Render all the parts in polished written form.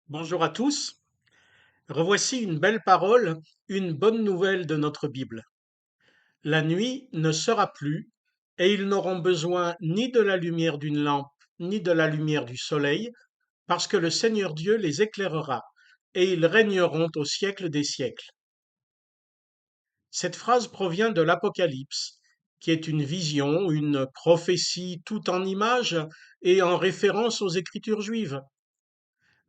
Bonjour à tous. Revoici une belle parole, une bonne nouvelle de notre Bible. La nuit ne sera plus, et ils n'auront besoin ni de la lumière d'une lampe, ni de la lumière du soleil, parce que le Seigneur Dieu les éclairera, et ils régneront au siècle des siècles. Cette phrase provient de l'Apocalypse, qui est une vision, une prophétie tout en images et en référence aux Écritures juives.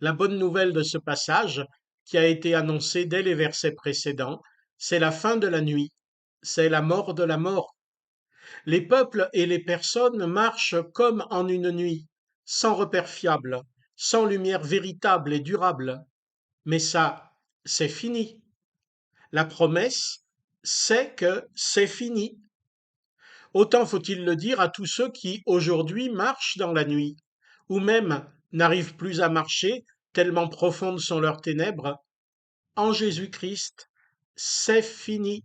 La bonne nouvelle de ce passage, qui a été annoncée dès les versets précédents, c'est la fin de la nuit, c'est la mort de la mort. Les peuples et les personnes marchent comme en une nuit, sans repère fiable, sans lumière véritable et durable. Mais ça, c'est fini. La promesse, c'est que c'est fini. Autant faut-il le dire à tous ceux qui aujourd'hui marchent dans la nuit, ou même n'arrivent plus à marcher, tellement profondes sont leurs ténèbres. En Jésus-Christ, c'est fini.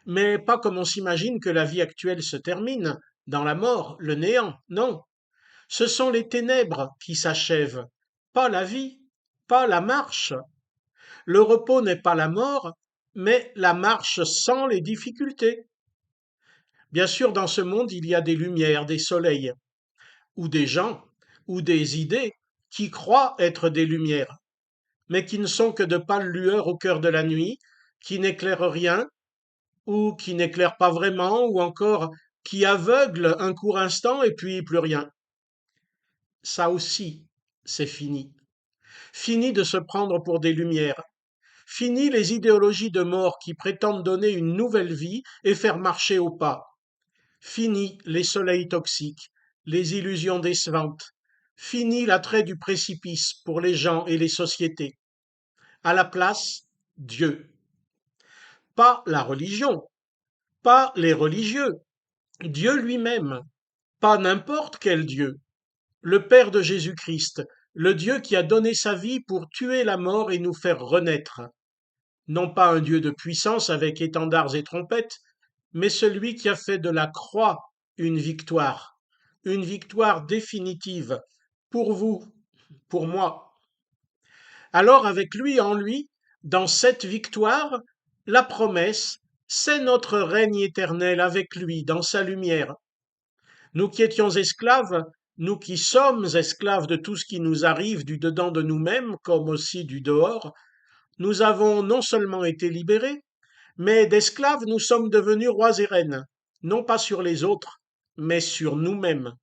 Mais pas comme on s'imagine que la vie actuelle se termine, dans la mort, le néant, non. Ce sont les ténèbres qui s'achèvent, pas la vie, pas la marche. Le repos n'est pas la mort, mais la marche sans les difficultés. Bien sûr, dans ce monde, il y a des lumières, des soleils, ou des gens, ou des idées qui croient être des lumières, mais qui ne sont que de pâles lueurs au cœur de la nuit, qui n'éclairent rien, ou qui n'éclairent pas vraiment, ou encore qui aveuglent un court instant et puis plus rien. Ça aussi, c'est fini. Fini de se prendre pour des lumières. Fini les idéologies de mort qui prétendent donner une nouvelle vie et faire marcher au pas. Fini les soleils toxiques, les illusions décevantes. Fini l'attrait du précipice pour les gens et les sociétés. À la place, Dieu. Pas la religion, pas les religieux, Dieu lui-même, pas n'importe quel Dieu, le Père de Jésus-Christ, le Dieu qui a donné sa vie pour tuer la mort et nous faire renaître. Non pas un Dieu de puissance avec étendards et trompettes, mais celui qui a fait de la croix une victoire définitive, pour vous, pour moi. Alors avec lui, en lui, dans cette victoire, la promesse, c'est notre règne éternel avec lui, dans sa lumière. Nous qui étions esclaves, nous qui sommes esclaves de tout ce qui nous arrive du dedans de nous-mêmes comme aussi du dehors, nous avons non seulement été libérés, mais d'esclaves nous sommes devenus rois et reines, non pas sur les autres, mais sur nous-mêmes.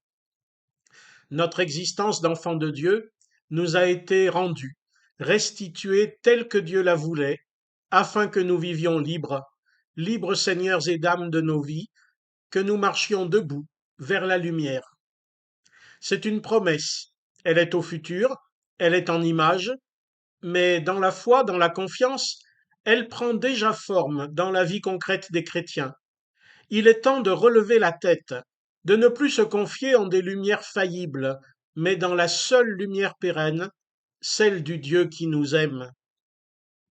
Notre existence d'enfant de Dieu nous a été rendue, restituée telle que Dieu la voulait, afin que nous vivions libres, libres seigneurs et dames de nos vies, que nous marchions debout vers la lumière. C'est une promesse. Elle est au futur, elle est en image, mais dans la foi, dans la confiance, elle prend déjà forme dans la vie concrète des chrétiens. Il est temps de relever la tête, de ne plus se confier en des lumières faillibles, mais dans la seule lumière pérenne, celle du Dieu qui nous aime.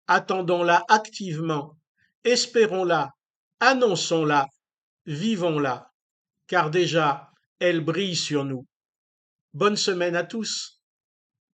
Attendons-la activement, espérons-la, annonçons-la, vivons-la, car déjà elle brille sur nous. Bonne semaine à tous.